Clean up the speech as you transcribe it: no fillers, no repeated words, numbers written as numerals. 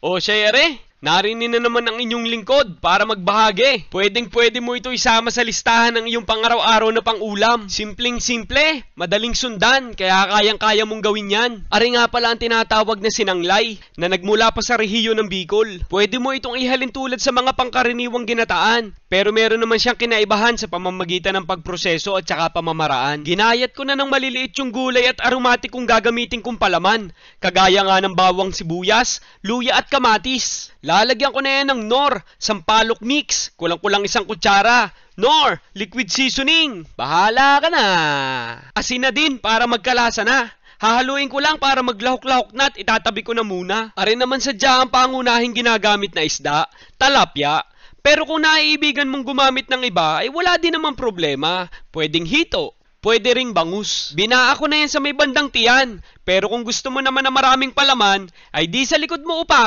O syere, narinig na naman ang inyong lingkod para magbahagi. Pwedeng-pwede mo ito isama sa listahan ng iyong pang-araw-araw na pang-ulam. Simpleng-simple, madaling sundan, kaya kayang-kaya mong gawin yan. Ari nga pala ang tinatawag na sinanglay, na nagmula pa sa rehiyo ng Bicol. Pwede mo itong ihalin tulad sa mga pangkaraniwang ginataan, pero meron naman siyang kinaibahan sa pamamagitan ng pagproseso at saka pamamaraan. Ginayat ko na ng maliliit yung gulay at aromatikong gagamitin kong palaman, kagaya nga ng bawang sibuyas, luya at kamatis. Lalagyan ko na yan ng Knorr, sampalok mix, kulang-kulang 1 kutsara. Knorr, liquid seasoning, bahala ka na. Asin na din para magkalasa na. Hahaluin ko lang para maglahok-lahok na at itatabi ko na muna. Ari naman sadya ang pangunahing ginagamit na isda, talapya. Pero kung naiibigan mong gumamit ng iba, ay wala din naman problema. Pwedeng hito, pwede ring bangus. Binaa ko na yan sa may bandang tiyan. Pero kung gusto mo naman na maraming palaman, ay di sa likod mo upak.